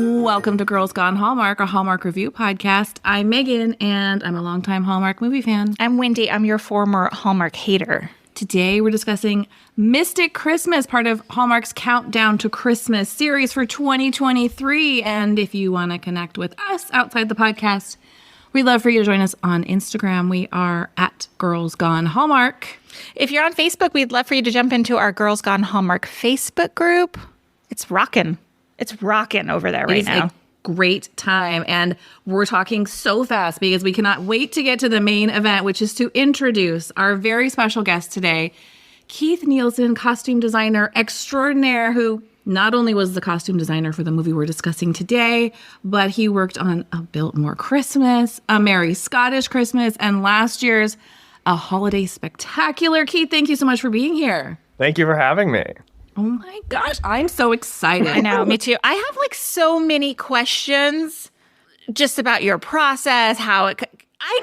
Welcome to Girls Gone Hallmark, a Hallmark review podcast. I'm Megan, and I'm a longtime Hallmark movie fan. I'm Wendy. I'm your former Hallmark hater. Today, we're discussing Mystic Christmas, part of Hallmark's Countdown to Christmas series for 2023. And if you want to connect with us outside the podcast, we'd love for you to join us on Instagram. We are at Girls Gone Hallmark. If you're on Facebook, we'd love for you to jump into our Girls Gone Hallmark Facebook group. It's rocking. It's rocking over there right now. A great time. And we're talking so fast because we cannot wait to get to the main event, which is to introduce our very special guest today, Keith Nielsen, costume designer extraordinaire, who not only was the costume designer for the movie we're discussing today, but he worked on A Biltmore Christmas, A Merry Scottish Christmas, and last year's A Holiday Spectacular. Keith, thank you so much for being here. Thank you for having me. Oh my gosh, I'm so excited. I know, me too. I have so many questions just about your process, I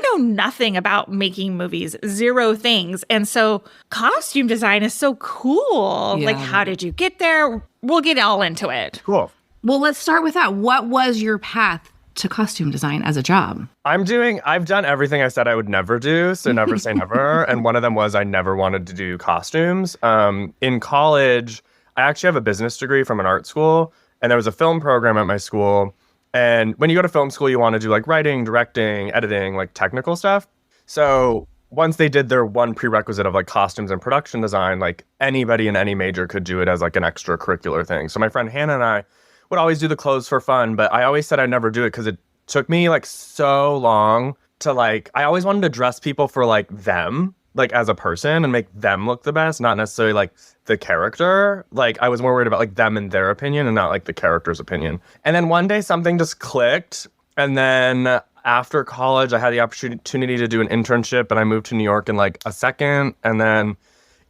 know nothing about making movies, zero things. And so costume design is so cool. Yeah. How did you get there? We'll get all into it. Cool. Well, let's start with that. What was your path to costume design as a job? I've done everything I said I would never do, so never say never. And one of them was I never wanted to do costumes. In college, I actually have a business degree from an art school, and there was a film program at my school. And when you go to film school, you want to do writing, directing, editing, technical stuff. So once they did their one prerequisite of costumes and production design, anybody in any major could do it as an extracurricular thing. So my friend Hannah and I would always do the clothes for fun, but I always said I'd never do it because it took me so long to I always wanted to dress people for them, as a person and make them look the best, not necessarily the character. I was more worried about them and their opinion and not the character's opinion. And then one day something just clicked. And then after college, I had the opportunity to do an internship, and I moved to New York in a second. And then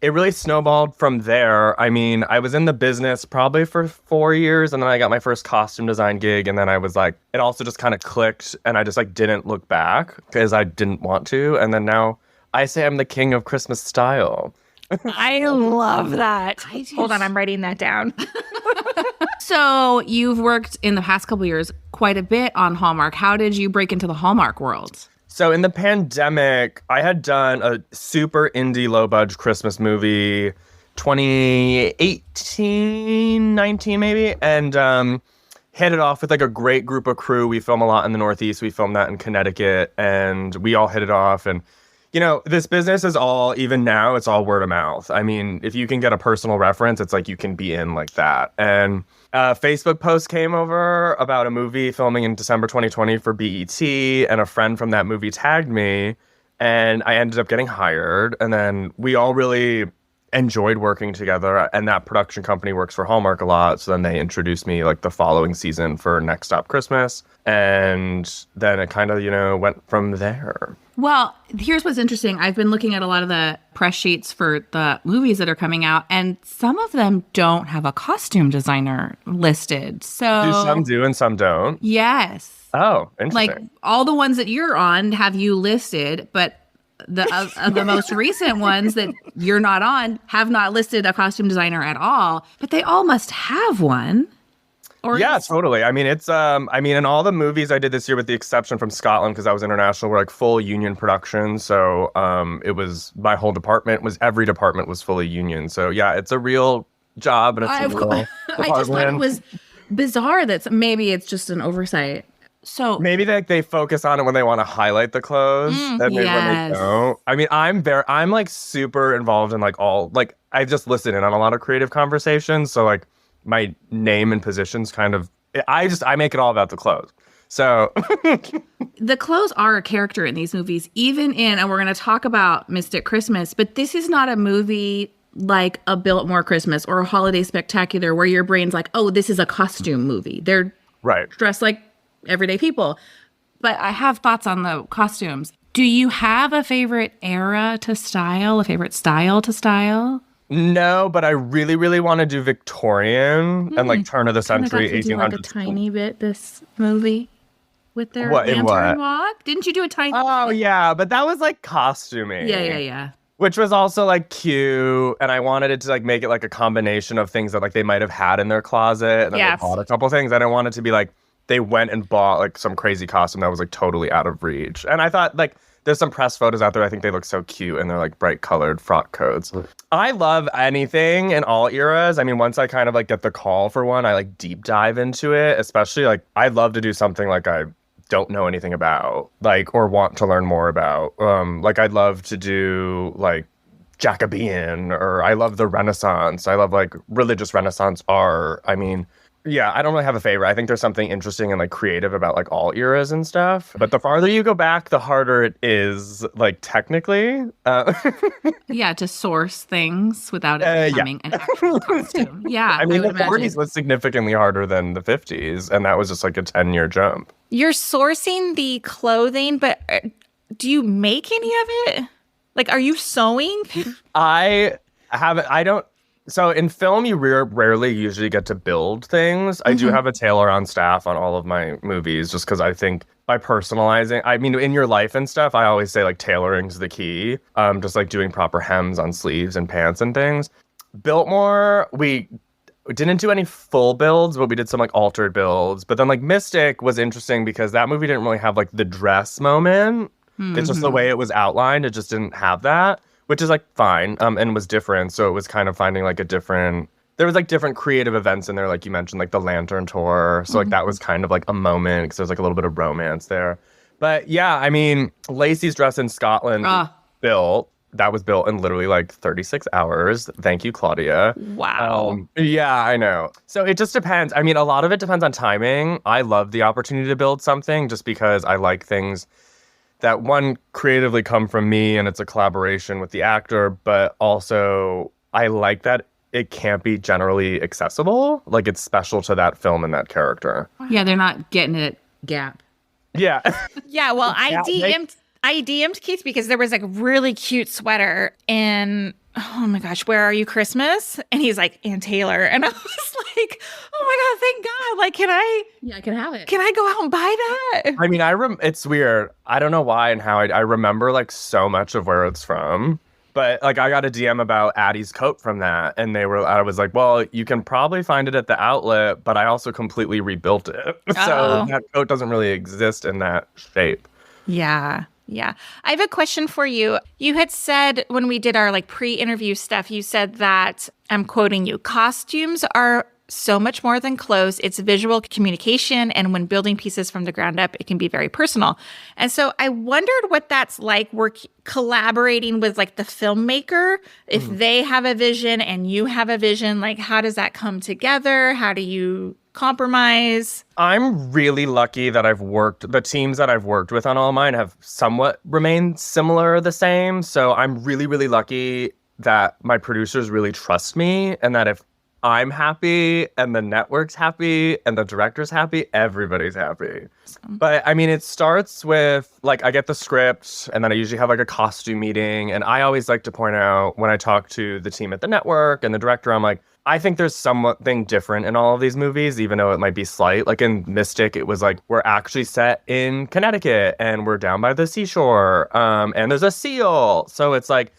it really snowballed from there. I mean, I was in the business probably for 4 years, and then I got my first costume design gig. And then I was it also just kind of clicked, and I just didn't look back because I didn't want to. And then now I say I'm the king of Christmas style. I love that. Hold on, I'm writing that down. So you've worked in the past couple years quite a bit on Hallmark. How did you break into the Hallmark world? So in the pandemic, I had done a super indie low-budget Christmas movie, 2018, 19 maybe, and hit it off with a great group of crew. We film a lot in the Northeast. We filmed that in Connecticut, and we all hit it off. And this business is all, even now, it's all word of mouth. I mean, if you can get a personal reference, it's you can be in that. And a Facebook post came over about a movie filming in December 2020 for BET, and a friend from that movie tagged me, and I ended up getting hired. And then we all really enjoyed working together, and that production company works for Hallmark a lot. So then they introduced me the following season for Next Stop Christmas. And then it kind of, went from there. Well, here's what's interesting. I've been looking at a lot of the press sheets for the movies that are coming out, and some of them don't have a costume designer listed. So Do some do and some don't? Yes. Oh, interesting. All the ones that you're on have you listed, but the most recent ones that you're not on have not listed a costume designer at all, but they all must have one. Yeah, totally. I mean, it's, in all the movies I did this year, with the exception from Scotland, because I was international, were full union production. So it was, my whole department every department was fully union. So yeah, it's a real job, and it's a real I just thought it was bizarre that maybe it's just an oversight. So maybe they focus on it when they want to highlight the clothes, and maybe when they don't. I mean, I'm super involved in all, I just listen in on a lot of creative conversations. So my name and positions kind of, I make it all about the clothes. So the clothes are a character in these movies, and we're going to talk about Mystic Christmas, but this is not a movie like A Biltmore Christmas or A Holiday Spectacular where your brain's oh, this is a costume movie. They're dressed like everyday people. But I have thoughts on the costumes. Do you have a favorite era to style, a favorite style to style? No, but I really, really want to do Victorian and turn of the century, 1800s. A tiny bit this movie with their Lantern walk. Didn't you do a tiny? Oh yeah, but that was costuming. Yeah. which was also like cute. And I wanted it to like make it like a combination of things that like they might have had in their closet. And then they bought a couple things. And I wanted to be like, they went and bought like some crazy costume that was like totally out of reach. And I thought like there's some press photos out there. I think they look so cute and they're like bright colored frock coats. I love anything in all eras. I mean, once I kind of like get the call for one, I like deep dive into it, especially like I'd love to do something like I don't know anything about, like, or want to learn more about. Like I'd love to do like Jacobean, or I love the Renaissance. I love like religious Renaissance art. I mean, yeah, I don't really have a favorite. I think there's something interesting and like creative about like all eras and stuff. But the farther you go back, the harder it is, like technically. Yeah, to source things without it becoming an actual costume. Yeah, I mean, would the 40s imagine. was significantly harder than the 50s, and that was just like a 10-year jump. You're sourcing the clothing, but do you make any of it? Like, are you sewing? I don't. So in film, you rarely usually get to build things. I do have a tailor on staff on all of my movies, just because I think by personalizing, I mean, in your life and stuff, I always say like tailoring's the key. Just like doing proper hems on sleeves and pants and things. Biltmore, we didn't do any full builds, but we did some like altered builds. But then like Mystic was interesting because that movie didn't really have like the dress moment. It's just the way it was outlined. It just didn't have that, which is like fine, and was different. So it was kind of finding like there was like different creative events in there, like you mentioned, like the Lantern Tour. So like that was kind of like a moment because there's like a little bit of romance there. But yeah, I mean, Lacey's dress in Scotland that was built in literally like 36 hours. Thank you, Claudia. Wow. Yeah, I know. So it just depends. I mean, a lot of it depends on timing. I love the opportunity to build something just because I like things that one creatively come from me and it's a collaboration with the actor, but also I like that it can't be generally accessible. Like it's special to that film and that character. Yeah, they're not getting it at Gap. Yeah. Yeah, well, I DM'd Keith because there was like a really cute sweater in, oh my gosh, Where Are You Christmas? And he's like, Ann Taylor. And I was like, oh my God, thank God. Like, Yeah, I can have it. can I go out and buy that? I mean, it's weird. I don't know why and how I remember like so much of where it's from. But like I got a DM about Addie's coat from that. And I was like, well, you can probably find it at the outlet, but I also completely rebuilt it. So that coat doesn't really exist in that shape. Yeah. Yeah. I have a question for you. You had said when we did our like pre-interview stuff, you said that, I'm quoting you, costumes are so much more than clothes. It's visual communication. And when building pieces from the ground up, it can be very personal. And so I wondered what that's like collaborating with like the filmmaker. If they have a vision and you have a vision, like how does that come together? How do you compromise? I'm really lucky that the teams that I've worked with on all mine have somewhat remained similar or the same. So I'm really, really lucky that my producers really trust me and that if I'm happy and the network's happy and the director's happy, everybody's happy. But I mean, it starts with like, I get the script and then I usually have like a costume meeting. And I always like to point out when I talk to the team at the network and the director, I'm like, I think there's something different in all of these movies, even though it might be slight. Like in Mystic, it was like, we're actually set in Connecticut and we're down by the seashore. And there's a seal. So it's like,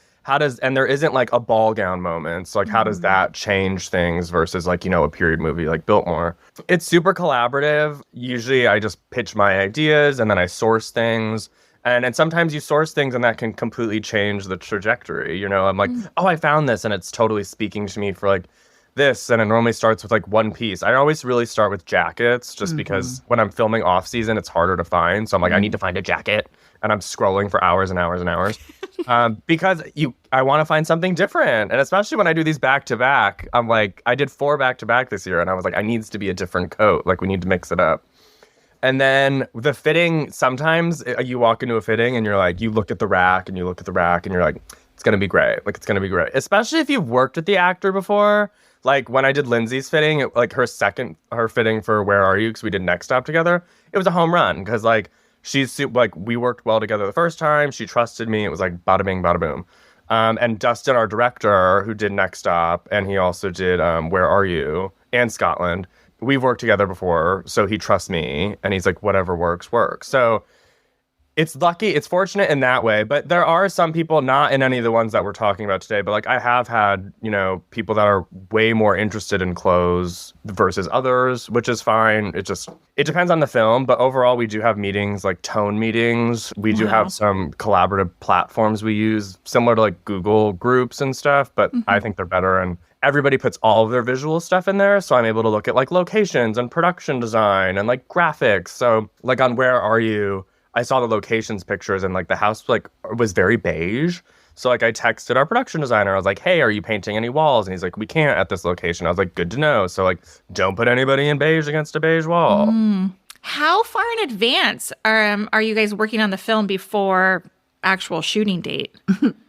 and there isn't like a ball gown moment. So like, how does that change things versus like, you know, a period movie like Biltmore? It's super collaborative. Usually I just pitch my ideas and then I source things. And sometimes you source things and that can completely change the trajectory. You know, I'm like, oh, I found this and it's totally speaking to me for like this. And it normally starts with like one piece. I always really start with jackets just because when I'm filming off season, it's harder to find. So I'm like, I need to find a jacket. And I'm scrolling for hours and hours and hours because I want to find something different. And especially when I do these back to back, I'm like, I did 4 back to back this year. And I was like, I needs to be a different coat. Like we need to mix it up. And then the fitting, sometimes you walk into a fitting and you're like, you look at the rack and you look at the rack and you're like, it's going to be great. Like, it's going to be great. Especially if you've worked with the actor before. Like when I did Lindsay's fitting, like her fitting for Where Are You? Because we did Next Stop together. It was a home run because like, we worked well together the first time. She trusted me. It was like bada bing, bada boom. And Dustin, our director, who did Next Stop, and he also did Where Are You? And Scotland. We've worked together before, so he trusts me. And he's like, whatever works, works. So it's lucky, it's fortunate in that way. But there are some people, not in any of the ones that we're talking about today, but like I have had, people that are way more interested in clothes versus others, which is fine. It depends on the film. But overall, we do have meetings, like tone meetings. We do have some collaborative platforms we use, similar to like Google Groups and stuff, but I think they're better. And everybody puts all of their visual stuff in there. So I'm able to look at like locations and production design and like graphics. So like on Where Are You? I saw the locations pictures and like the house like was very beige. So like I texted our production designer. I was like, hey, are you painting any walls? And he's like, we can't at this location. I was like, good to know. So like, don't put anybody in beige against a beige wall. How far in advance are you guys working on the film before actual shooting date?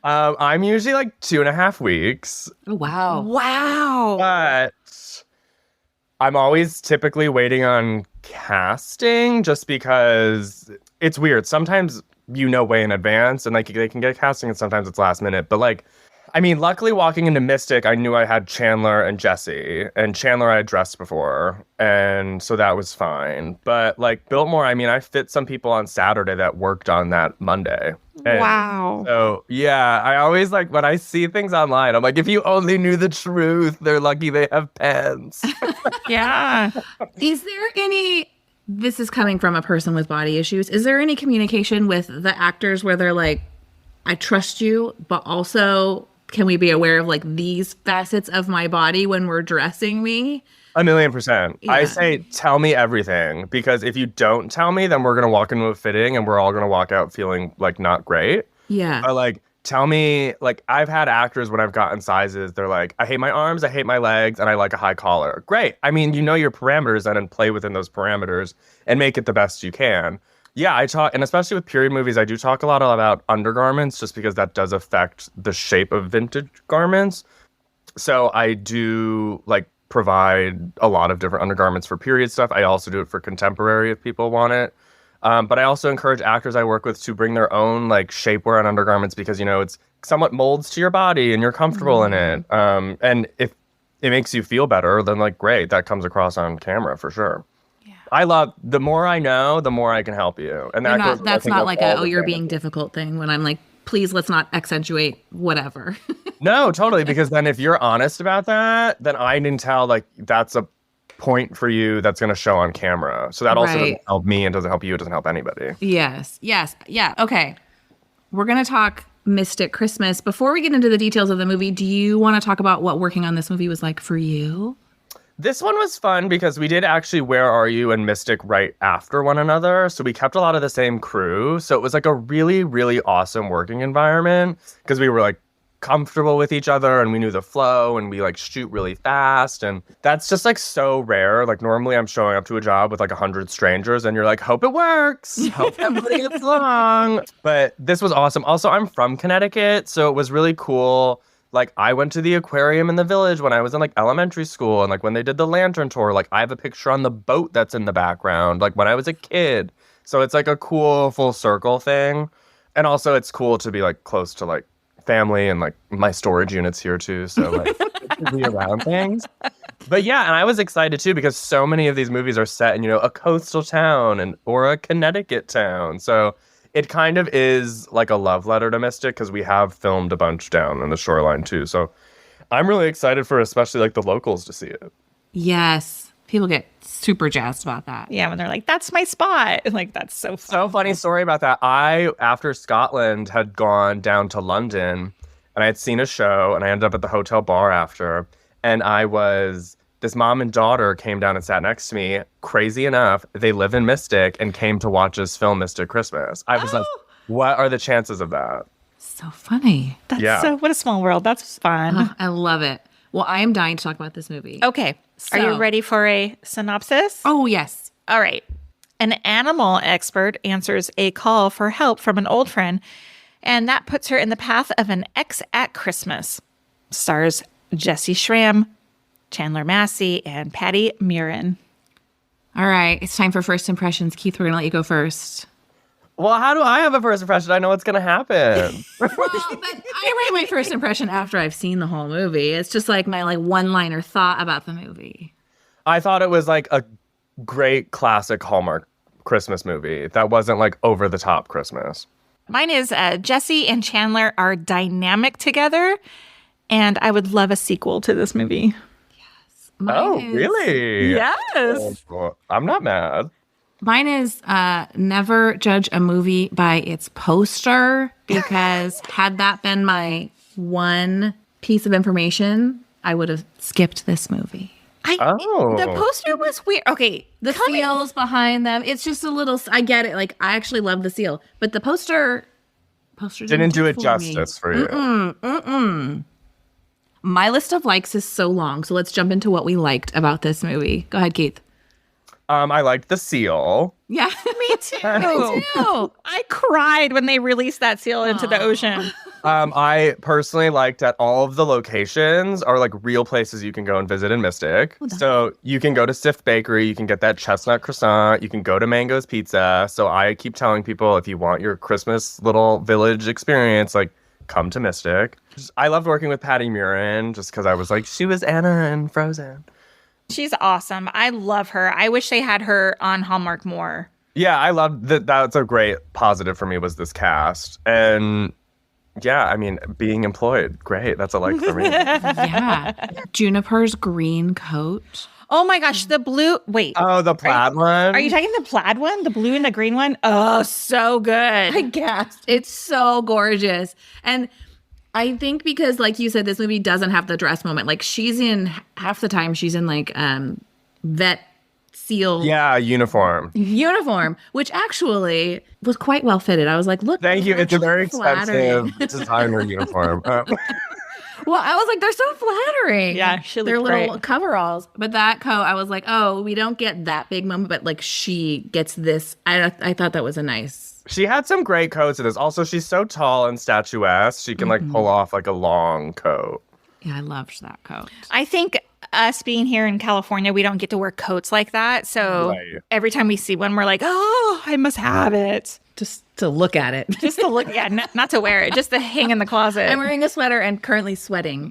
I'm usually like 2.5 weeks. Oh, wow. Wow. But I'm always typically waiting on casting just because it's weird. Sometimes way in advance and like they can get casting and sometimes it's last minute. But like, I mean, luckily walking into Mystic, I knew I had Chandler and Jesse. And Chandler I had dressed before. And so that was fine. But like Biltmore, I mean, I fit some people on Saturday that worked on that Monday. And wow. So yeah, I always like when I see things online, I'm like, if you only knew the truth, they're lucky they have pens. Yeah. Is there any, this is coming from a person with body issues, is there any communication with the actors where they're like, I trust you, but also can we be aware of like these facets of my body when we're dressing me? 1,000,000%. Yeah. I say, tell me everything, because if you don't tell me, then we're going to walk into a fitting and we're all going to walk out feeling like not great. Yeah. But like, tell me, like I've had actors when I've gotten sizes, they're like, I hate my arms, I hate my legs, and I like a high collar. Great. I mean, you know your parameters then and play within those parameters and make it the best you can. Yeah, I talk, and especially with period movies, I do talk a lot about undergarments just because that does affect the shape of vintage garments. So I do like provide a lot of different undergarments for period stuff. I also do it for contemporary if people want it. But I also encourage actors I work with to bring their own like shapewear and undergarments because, it's somewhat molds to your body and you're comfortable in it. And if it makes you feel better, then like, great, that comes across on camera for sure. I love, the more I know, the more I can help you. And that's not like you're being difficult thing when I'm like, please, let's not accentuate whatever. No, totally. Because then if you're honest about that, then I can tell like that's a point for you that's going to show on camera. So that also doesn't help me and doesn't help you. It doesn't help anybody. Yes. Yeah. Okay. We're going to talk Mystic Christmas. Before we get into the details of the movie, do you want to talk about what working on this movie was like for you? This one was fun because we did actually Where Are You and Mystic right after one another. So we kept a lot of the same crew. So it was like a really, really awesome working environment because we were like comfortable with each other and we knew the flow and we like shoot really fast. And that's just like so rare. Like normally I'm showing up to a job with like 100 strangers and you're like, hope it works. Hope everybody gets along. But this was awesome. Also, I'm from Connecticut. So it was really cool. Like, I went to the aquarium in the village when I was in, like, elementary school. And, like, when they did the lantern tour, like, I have a picture on the boat that's in the background, like, when I was a kid. So it's, like, a cool full circle thing. And also, it's cool to be, like, close to, like, family and, like, my storage units here, too. So, like, to be around things. But, yeah, and I was excited, too, because so many of these movies are set in, a coastal town or a Connecticut town. So it kind of is like a love letter to Mystic because we have filmed a bunch down in the shoreline too. So I'm really excited for especially like the locals to see it. Yes. People get super jazzed about that. Yeah, when they're like, that's my spot. Like, that's so fun. So funny story about that. I, after Scotland, had gone down to London and I had seen a show and I ended up at the hotel bar after. And this mom and daughter came down and sat next to me. Crazy enough, they live in Mystic and came to watch us film Mystic Christmas. I was like, what are the chances of that? So funny. What a small world. That's fun. Oh, I love it. Well, I am dying to talk about this movie. Okay. Are you ready for a synopsis? Oh, yes. All right. An animal expert answers a call for help from an old friend, and that puts her in the path of an ex at Christmas. Stars Jesse Schramm, Chandler Massey, and Patty Murin. All right. It's time for first impressions. Keith, we're going to let you go first. Well, how do I have a first impression? I know what's going to happen. Well, but I write my first impression after I've seen the whole movie. It's just like my one-liner thought about the movie. I thought it was like a great classic Hallmark Christmas movie that wasn't like over the top Christmas. Mine is Jesse and Chandler are dynamic together, and I would love a sequel to this movie. Really? Yes. Well, I'm not mad. Mine is never judge a movie by its poster, because had that been my one piece of information, I would have skipped this movie. The poster was weird. Okay, The seals behind them, it's just a little, I get it. Like, I actually love the seal, but the poster Didn't do it for me. justice for you. My list of likes is so long, so let's jump into what we liked about this movie. Go ahead, Keith. I liked the seal. Yeah, me too. Me too. I cried when they released that seal into the ocean. I personally liked that all of the locations are like real places you can go and visit in Mystic. So you can go to Stiff Bakery, you can get that chestnut croissant, you can go to Mango's Pizza. So I keep telling people, if you want your Christmas little village experience, like, come to Mystic. I loved working with Patty Murin just because I was like, she was Anna in Frozen. She's awesome. I love her. I wish they had her on Hallmark more. Yeah, I loved that. That's a great positive for me, was this cast. And yeah, I mean, being employed, great. That's a like for me. Yeah. Juniper's green coat. Oh my gosh, the blue. Wait. Oh, the plaid one? Are you talking the plaid one? The blue and the green one? Oh, so good. I gasped. It's so gorgeous. And I think because, like you said, this movie doesn't have the dress moment. Like, she's in, half the time, she's in like vet seal uniform, which actually was quite well fitted. I was like, look. Thank you. It's a very flattering. expensive designer uniform. Well, I was like, they're so flattering. Yeah, she They're looked little great. coveralls. But that coat, I was like, oh, we don't get that big moment, but like she gets this. I thought that was a nice. She had some great coats in this. Also, she's so tall and statuesque. She can like pull off like a long coat. Yeah, I loved that coat. I think us being here in California, we don't get to wear coats like that. So every time we see one, we're like, oh, I must have it. Just to look at it. Just to look, not to wear it, just to hang in the closet. I'm wearing a sweater and currently sweating.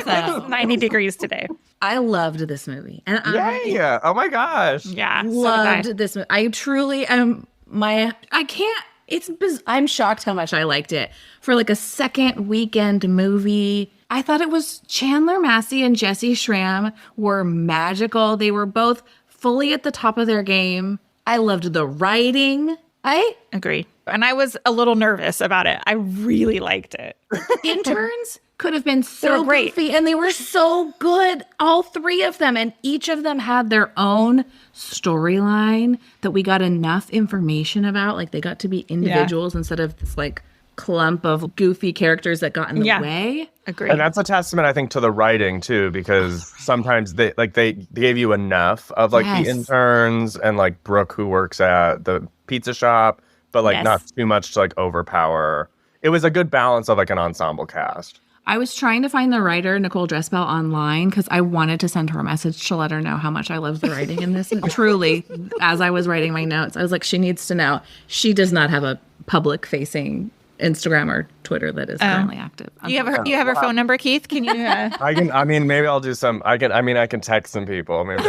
So 90 degrees today. I loved this movie. And Yeah. Oh my gosh. Yeah. loved this movie. I truly am I'm shocked how much I liked it. For like a second weekend movie, I thought it was Chandler Massey and Jesse Schramm were magical. They were both fully at the top of their game. I loved the writing. I agree. And I was a little nervous about it. I really liked it. interns could have been so great. goofy, and they were so good, all three of them, and each of them had their own storyline that we got enough information about. Like, they got to be individuals instead of this like clump of goofy characters that got in the way. Agreed. And that's a testament, I think, to the writing too, because sometimes they gave you enough of like the interns and like Brooke, who works at the pizza shop, but like not too much to like overpower. It was a good balance of like an ensemble cast. I was trying to find the writer, Nicole Dressbell, online because I wanted to send her a message to let her know how much I love the writing in this. And truly, as I was writing my notes, I was like, she needs to know. She does not have a public-facing Instagram or Twitter that is currently active. You have her phone number, Keith? Can you? I mean, maybe I'll do some. I can text some people. Maybe.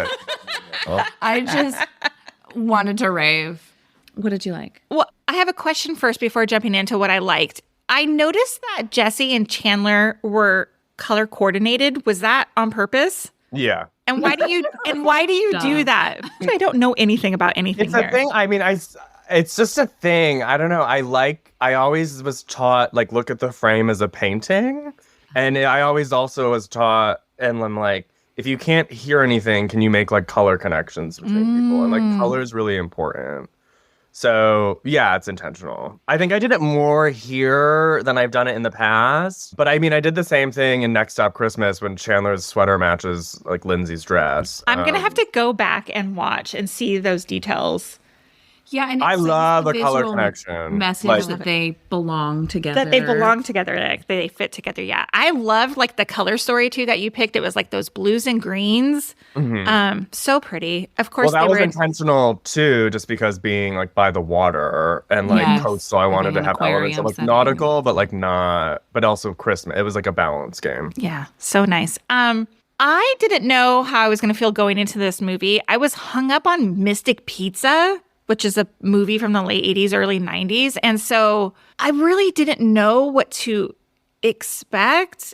I just wanted to rave. What did you like? Well, I have a question first before jumping into what I liked. I noticed that Jesse and Chandler were color coordinated. Was that on purpose? Yeah. And why do you do that? I don't know anything about anything. It's a thing. I mean, it's just a thing. I don't know. I always was taught, like, look at the frame as a painting. And I always also was taught, and I'm like, if you can't hear anything, can you make like color connections between people? And like color is really important. So yeah, it's intentional. I think I did it more here than I've done it in the past. But I mean, I did the same thing in Next Stop Christmas when Chandler's sweater matches like Lindsay's dress. I'm going to have to go back and watch and see those details. Yeah, and I love the color visual connection. message that they belong together. That they belong together, that they fit together. Yeah, I loved like the color story too that you picked. It was like those blues and greens. So pretty. Of course, well, that was intentional too, just because being like by the water and like coastal, I wanted to have elements of like nautical, but like not, but also Christmas. It was like a balance game. Yeah, so nice. I didn't know how I was going to feel going into this movie. I was hung up on Mystic Pizza. which is a movie from the late 80s, early 90s. And so I really didn't know what to expect.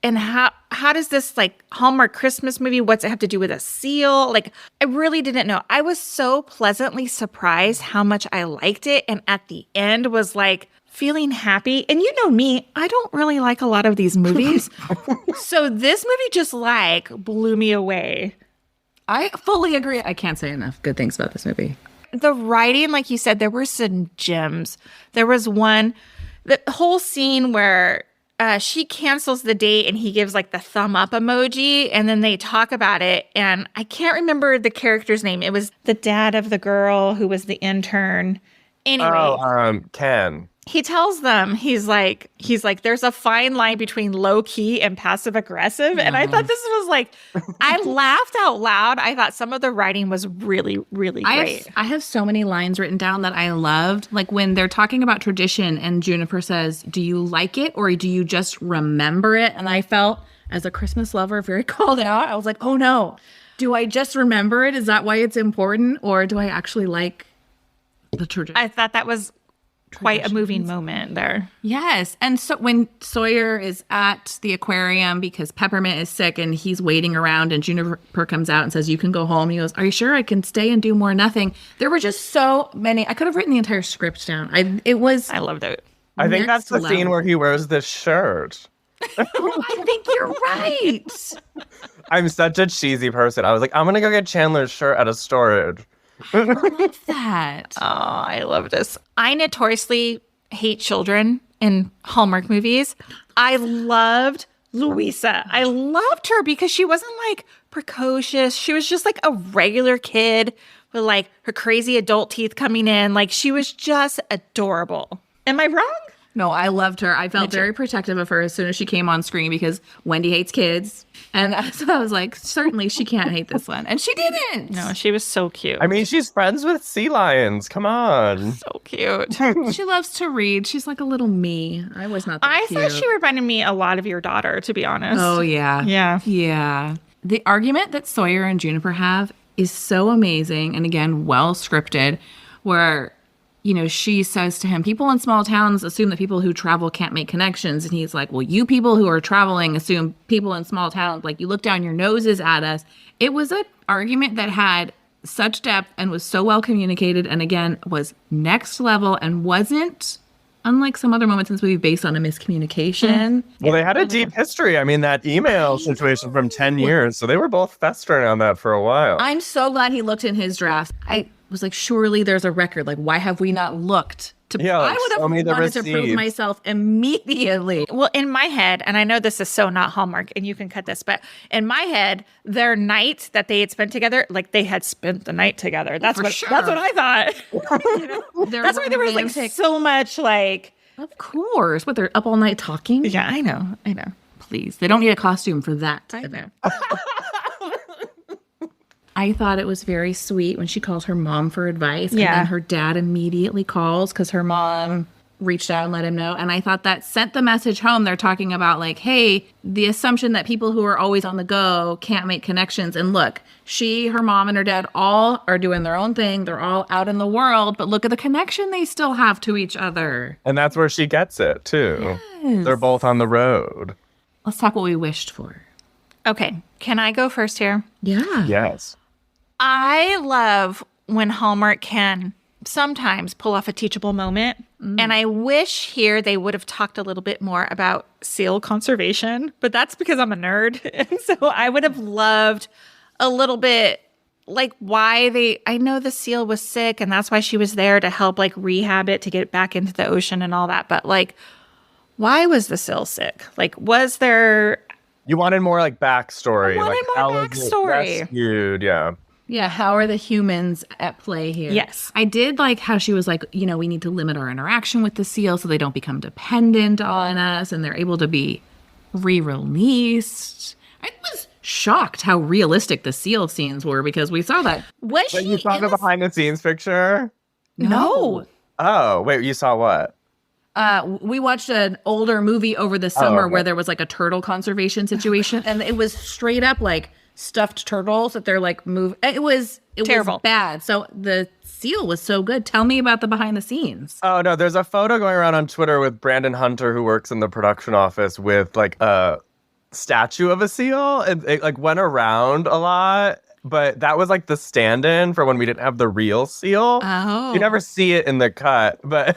And how does this like Hallmark Christmas movie, what's it have to do with a seal? Like, I really didn't know. I was so pleasantly surprised how much I liked it. And at the end was like feeling happy. And you know me, I don't really like a lot of these movies. So this movie just like blew me away. I fully agree. I can't say enough good things about this movie. The writing, like you said, there were some gems. There was one, the whole scene where she cancels the date and he gives like the thumb up emoji, and then they talk about it. And I can't remember the character's name. It was the dad of the girl who was the intern. Anyway, Ken. he tells them, he's like, there's a fine line between low key and passive aggressive. And I thought this was like, I laughed out loud. I thought some of the writing was really, really great. I have so many lines written down that I loved. Like when they're talking about tradition and Juniper says, do you like it or do you just remember it? And I felt, as a Christmas lover, very called out. I was like, oh no, do I just remember it? Is that why it's important? Or do I actually like the tradition? I thought that was quite a moving moment there. Yes. And so when Sawyer is at the aquarium because Peppermint is sick and he's waiting around and Juniper comes out and says, you can go home. He goes, are you sure I can stay and do more nothing? There were just so many. I could have written the entire script down. I loved it. I think that's the level. scene where he wears this shirt. Oh, I think you're right. I'm such a cheesy person. I was like, I'm going to go get Chandler's shirt at a storage. I love that. Oh, I love this. I notoriously hate children in Hallmark movies. I loved Louisa. I loved her because she wasn't like precocious. She was just like a regular kid with like her crazy adult teeth coming in. Like she was just adorable. Am I wrong? No, I loved her. I felt very protective of her as soon as she came on screen because Wendy hates kids. And so I was like, certainly she can't hate this one. And she didn't. No, she was so cute. I mean, she's friends with sea lions. Come on. So cute. She loves to read. She's like a little me. I was not that I cute. thought she reminded me a lot of your daughter, to be honest. Oh, yeah. Yeah. Yeah. The argument that Sawyer and Juniper have is so amazing and, again, well scripted, where, you know, she says to him, people in small towns assume that people who travel can't make connections. And he's like, well, you people who are traveling assume people in small towns, like you look down your noses at us. It was an argument that had such depth and was so well communicated. And again, was next level and wasn't, unlike some other moments in this movie, based on a miscommunication. Well, they had a deep history. I mean, that email situation from 10 years. So they were both festering on that for a while. I'm so glad he looked in his draft. I was like, surely there's a record. Like, why have we not looked? Yeah, like, I would have show me the wanted to prove receipts. myself immediately. Well, in my head, and I know this is so not Hallmark, and you can cut this, but in my head, their night that they had spent together, like they had spent the night together. That's For what sure. that's what I thought. You know? That's why there was like romantic. so much like. Of course. What, they're up all night talking? Yeah, I know. Please. They don't need a costume for that. I know. I thought it was very sweet when she called her mom for advice. Yeah. And then her dad immediately calls because her mom reached out and let him know. And I thought that sent the message home. They're talking about like, hey, the assumption that people who are always on the go can't make connections. And look, her mom and her dad all are doing their own thing. They're all out in the world. But look at the connection they still have to each other. And that's where she gets it, too. Yes. They're both on the road. Let's talk what we wished for. Okay, can I go first here? Yeah. Yes. I love when Hallmark can sometimes pull off a teachable moment. And I wish here they would have talked a little bit more about seal conservation, but that's because I'm a nerd. And so I would have loved a little bit like why I know the seal was sick and that's why she was there to help like rehab it to get it back into the ocean and all that. But like, why was the seal sick? Like, was there... You wanted more like backstory. I wanted like, more how was it backstory. rescued? Yeah. Yeah, how are the humans at play here? Yes. I did like how she was like, you know, we need to limit our interaction with the seal so they don't become dependent on us and they're able to be re-released. I was shocked how realistic the seal scenes were because we saw that. Was But she you saw in the the... behind the scenes picture? No. Oh, wait, you saw what? We watched an older movie over the summer okay. where there was like a turtle conservation situation and it was straight up like stuffed turtles that they're like it was Terrible. bad. So the seal was so good. Tell me about the behind the scenes. Oh no, there's a photo going around on Twitter with Brandon Hunter, who works in the production office, with like a statue of a seal, and it like went around a lot. But that was like the stand-in for when we didn't have the real seal. Oh. You never see it in the cut, but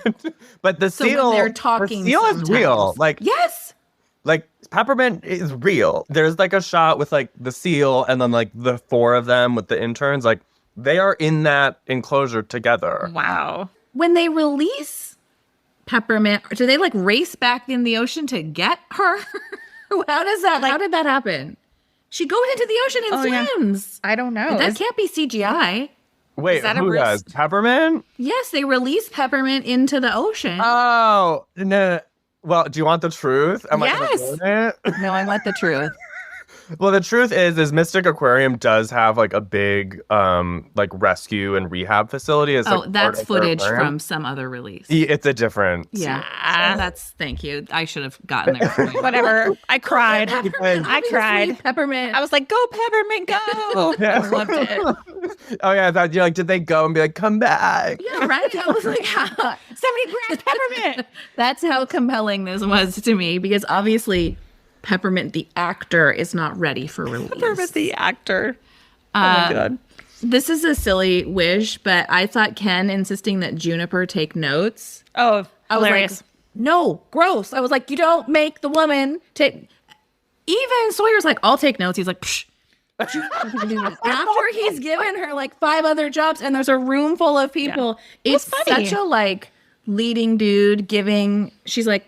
the So when seal, they're talking the seal is sometimes. real. Like Yes. like Peppermint is real. There's like a shot with like the seal and then like the four of them with the interns. Like they are in that enclosure together. Wow. When they release Peppermint, do they like race back in the ocean to get her? How does that? How did that happen? She goes into the ocean and yeah. swims. I don't know. That can't be CGI. Wait, that a who risk? does? Peppermint? Yes, they release Peppermint into the ocean. Oh, no. Well, do you want the truth? Am I gonna Yes. ruin it? No, I want the truth. Well, the truth is Mystic Aquarium does have like a big like rescue and rehab facility. As, Oh, like, that's part of their footage aquarium. from some other release. It's a different. Yeah. Thank you. I should have gotten there. For you. Whatever. I cried. I Obviously, cried. Peppermint. I was like, go Peppermint, go. Yeah. I loved it. Oh yeah, I thought you're like, did they go and be like, come back? Yeah, right. I was like, Somebody grab Peppermint. that's how compelling this was to me because obviously Peppermint, the actor, is not ready for release. Peppermint, the actor. Oh my God. This is a silly wish, but I thought Ken insisting that Juniper take notes. Oh, I was hilarious. like, no, gross. I was like, you don't make the woman take. Even Sawyer's like, I'll take notes. He's like, psh. After he's given her like 5 other jobs and there's a room full of people, it's funny. such a like leading dude giving. She's like,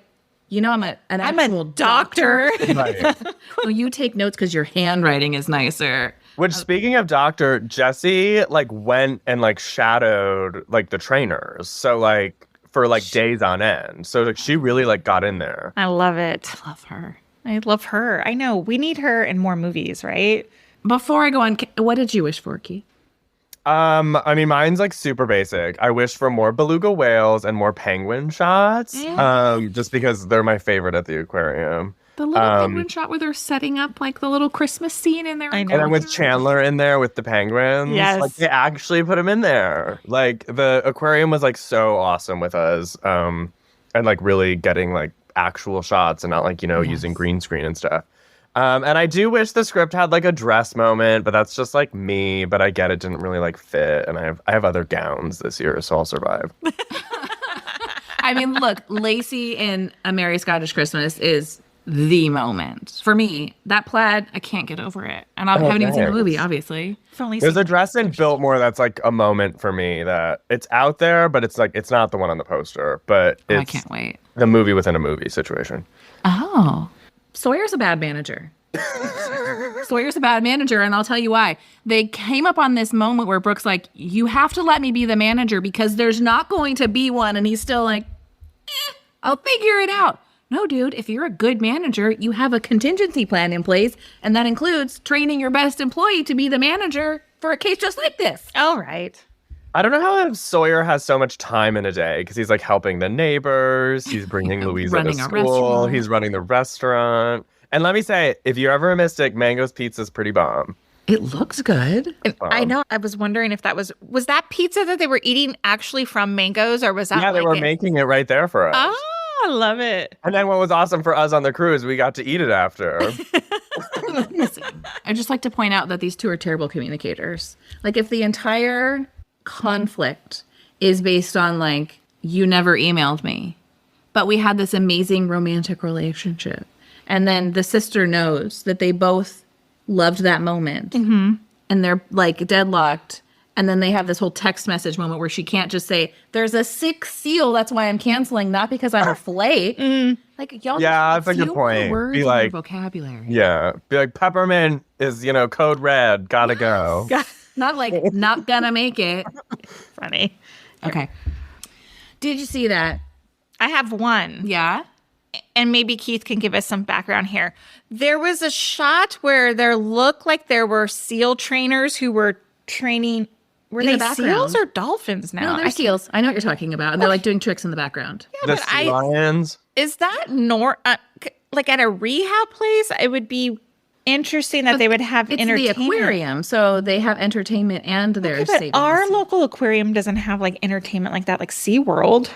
you know, I'm an actual doctor. Right. Well, you take notes because your handwriting is nicer. Which, speaking of doctor, Jesse like went and like shadowed like the trainers, so like for like days on end. So like she really like got in there. I love it. Love her. I love her. I know. We need her in more movies, right? Before I go on, what did you wish for, Key? I mean, mine's like super basic. I wish for more beluga whales and more penguin shots. Just because they're my favorite at the aquarium. The little penguin shot where they're setting up like the little Christmas scene in there. I know. And then with Chandler in there with the penguins. Yes. Like they actually put him in there. Like the aquarium was like so awesome with us. And like really getting like actual shots and not like, you know, using green screen and stuff. And I do wish the script had like a dress moment, but that's just like me. But I get it didn't really like fit. And I have other gowns this year, so I'll survive. I mean, look, Lacey in A Merry Scottish Christmas is the moment. For me, that plaid, I can't get over it. And I haven't even seen the thanks. movie, obviously. There's a dress in Biltmore that's like a moment for me that it's out there, but it's like it's not the one on the poster. But Oh, I it's can't wait. the movie within a movie situation. Oh. Sawyer's a bad manager. Sawyer's a bad manager, and I'll tell you why. They came up on this moment where Brooke's like, you have to let me be the manager because there's not going to be one. And he's still like, I'll figure it out. No, dude, if you're a good manager, you have a contingency plan in place, and that includes training your best employee to be the manager for a case just like this. All right. I don't know how Sawyer has so much time in a day because he's like helping the neighbors. He's bringing Louisa to Running a school. restaurant. He's running the restaurant. And let me say, if you're ever a Mystic, Mango's Pizza's pretty bomb. It looks good. I know. I was wondering if that was that pizza that they were eating actually from Mango's, or was that Yeah, they were it? making it right there for us. Oh, I love it. And then what was awesome for us on the cruise, we got to eat it after. I just like to point out that these two are terrible communicators. Like, if the entire conflict is based on, like, you never emailed me, but we had this amazing romantic relationship. And then the sister knows that they both loved that moment. Mm-hmm. And they're, like, deadlocked. And then they have this whole text message moment where she can't just say, there's a 6 seal, that's why I'm canceling, not because I'm a flake. Like, y'all Yeah, just that's a good few point. words Be in like- your vocabulary. Yeah. Be like, Peppermint is, you know, code red. Gotta go. Not like, not gonna make it. Funny. Okay. Did you see that? I have one. Yeah. And maybe Keith can give us some background here. There was a shot where there looked like there were SEAL trainers who were training. Were In they the background. SEALs or dolphins now? No, they're seals. I know what you're talking about. And they're like doing tricks in the background. The but sea lions. Is that like at a rehab place? It would be interesting that they would have It's the entertainment. aquarium, so they have entertainment and they're But saving. our local aquarium doesn't have like entertainment like that, like SeaWorld.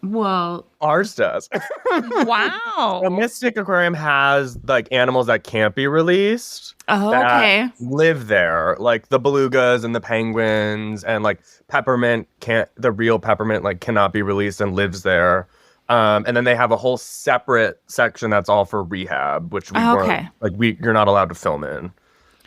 Well, Ours does. Wow. The Mystic Aquarium has like animals that can't be released. Oh, that okay. live there, like the belugas and the penguins, and like peppermint the real peppermint like cannot be released and lives there. And then they have a whole separate section that's all for rehab, which we weren't, you're not allowed to film in.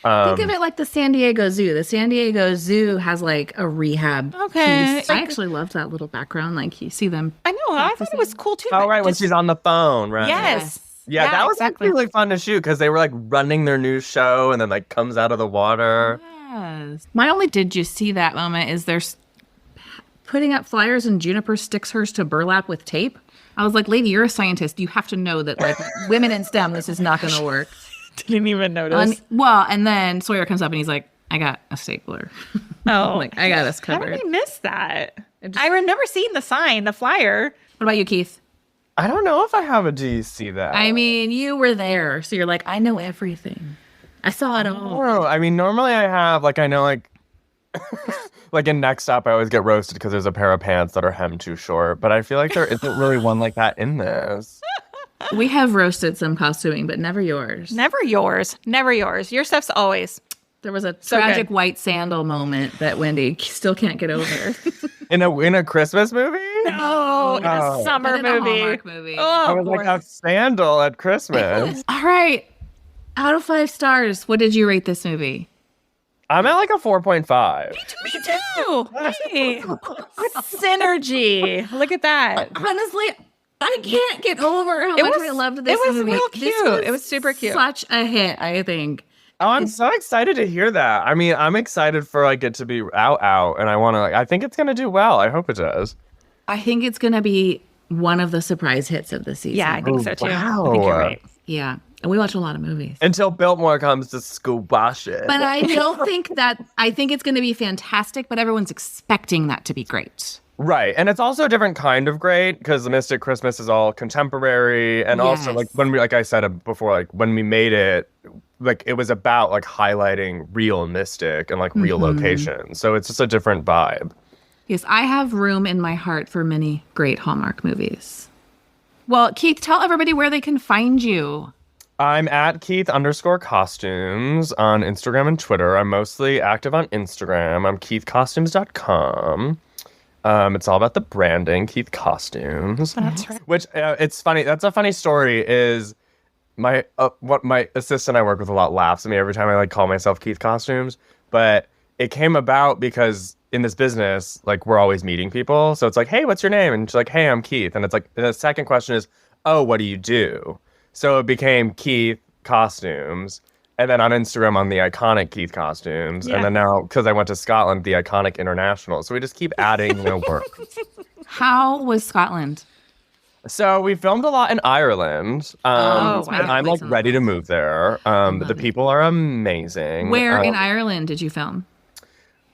think of it like the San Diego Zoo. The San Diego Zoo has like a rehab piece. I actually loved that little background. Like you see them. I know. I thought it was cool too. Oh, right. When she's on the phone, right? Yes. Yeah, that was exactly. really fun to shoot because they were like running their new show and then like comes out of the water. Yes. My only did you see that moment is they're putting up flyers and Juniper sticks hers to burlap with tape. I was like, lady, you're a scientist. You have to know that like women in STEM, this is not going to work. Didn't even notice. And then Sawyer comes up and he's like, I got a stapler. Oh, like, I got us how covered. did I miss that? I remember seeing the sign, the flyer. What about you, Keith? I don't know if I have a Do You See That? I mean, you were there, so you're like, I know everything. I saw it all. Oh, I mean, normally I have, like, I know, like, like in Next Stop, I always get roasted because there's a pair of pants that are hemmed too short. But I feel like there isn't really one like that in this. We have roasted some costuming, but never yours. Never yours. Never yours. Your stuff's always. There was a So tragic good. white sandal moment that Wendy still can't get over. In a Christmas movie? No, in a summer But in a movie. Hallmark movie. Oh, I was like, a sandal at Christmas. All right. Out of 5 stars, what did you rate this movie? I'm at like a 4.5. me too. Hey. Synergy. Look at that. Honestly, I can't get over how much I loved this movie. It was real This cute. It was super cute. Such a hit, I think. Oh, I'm so excited to hear that. I mean, I'm excited for like it to be out, and I want to like. I think it's gonna do well. I hope it does. I think it's going to be one of the surprise hits of the season. Yeah, I think so too. Wow. I think you're right. Yeah. And we watch a lot of movies. Until Biltmore comes to squash it. But I don't think that, I think it's going to be fantastic, but everyone's expecting that to be great. Right. And it's also a different kind of great because the Mystic Christmas is all contemporary. And also, like, when we, like I said before, like, when we made it, like, it was about, like, highlighting real Mystic and, like, real locations. So it's just a different vibe. Yes, I have room in my heart for many great Hallmark movies. Well, Keith, tell everybody where they can find you. I'm at Keith_costumes on Instagram and Twitter. I'm mostly active on Instagram. I'm KeithCostumes.com. It's all about the branding, Keith Costumes. That's right. Which it's funny. That's a funny story. Is my what my assistant I work with a lot laughs at me every time I like call myself Keith Costumes. But it came about because in this business, like we're always meeting people. So it's like, hey, what's your name? And she's like, hey, I'm Keith. And it's like the second question is, oh, what do you do? So it became Keith Costumes. And then on Instagram, on the iconic Keith Costumes. Yeah. And then now, because I went to Scotland, the iconic International. So we just keep adding work. How was Scotland? So we filmed a lot in Ireland. wow. And I'm like ready to move there. The people are amazing. Where in Ireland did you film?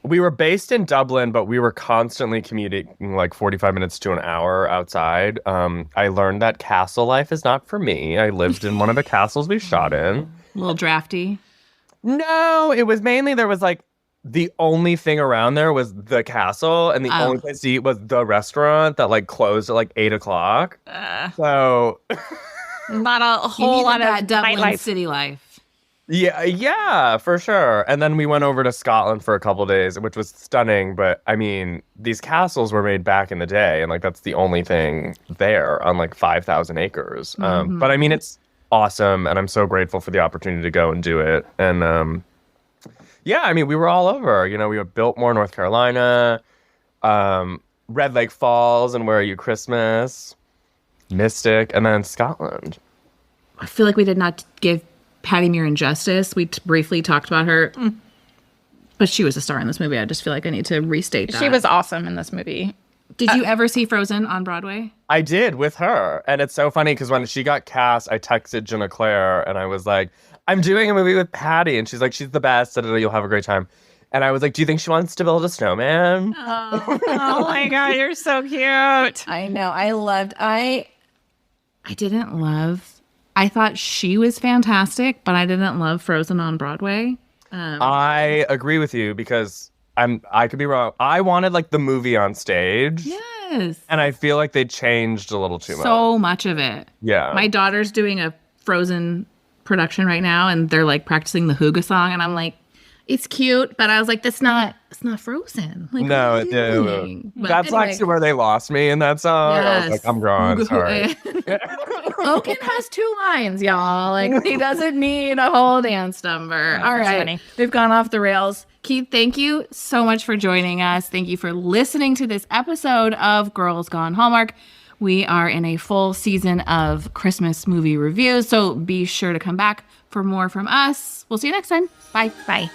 We were based in Dublin, but we were constantly commuting like 45 minutes to an hour outside. I learned that castle life is not for me. I lived in one of the castles we shot in. A little drafty. No, it was mainly there was like the only thing around there was the castle, and the only place to eat was the restaurant that like closed at like 8 o'clock. So Not a whole lot of that Dublin nightlife. city life. Yeah, for sure. And then we went over to Scotland for a couple of days, which was stunning. But I mean, these castles were made back in the day, and like that's the only thing there on like 5,000 acres. But I mean, it's awesome, and I'm so grateful for the opportunity to go and do it. And yeah, I mean, we were all over. You know, we were Biltmore, North Carolina, Red Lake Falls, and Where Are You Christmas, Mystic, and then Scotland. I feel like we did not give Patty Murin justice. We briefly talked about her, but she was a star in this movie. I just feel like I need to restate that. She was awesome in this movie. Did you ever see Frozen on Broadway? I did with her. And it's so funny because when she got cast, I texted Jenna Claire and I was like, I'm doing a movie with Patty. And she's like, she's the best. You'll have a great time. And I was like, do you think she wants to build a snowman? Oh my God, you're so cute. I know. I I thought she was fantastic, but I didn't love Frozen on Broadway. I agree with you because I could be wrong. I wanted like the movie on stage. Yes. And I feel like they changed a little too much. So much of it. Yeah. My daughter's doing a Frozen production right now, and they're like practicing the Hooga song, and I'm like, it's cute, but I was like, it's not Frozen. Like, No, what are you doing? But that's anyway. actually where they lost me in that song. I was like, I'm gone. Sorry. Logan has 2 lines, y'all. Like, he doesn't need a whole dance number. All that's right. funny. We've gone off the rails. Keith, thank you so much for joining us. Thank you for listening to this episode of Girls Gone Hallmark. We are in a full season of Christmas movie reviews, so be sure to come back for more from us. We'll see you next time. Bye. Bye.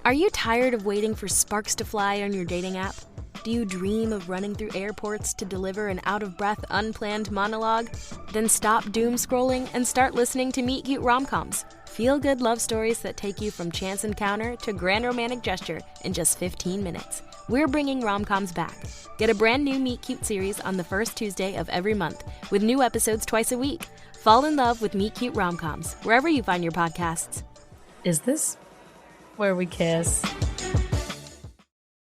Are you tired of waiting for sparks to fly on your dating app? Do you dream of running through airports to deliver an out-of-breath, unplanned monologue? Then stop doom scrolling and start listening to Meet Cute Rom-Coms. Feel-good love stories that take you from chance encounter to grand romantic gesture in just 15 minutes. We're bringing rom-coms back. Get a brand new Meet Cute series on the first Tuesday of every month, with new episodes twice a week. Fall in love with Meet Cute Rom-Coms, wherever you find your podcasts. Is this where we kiss?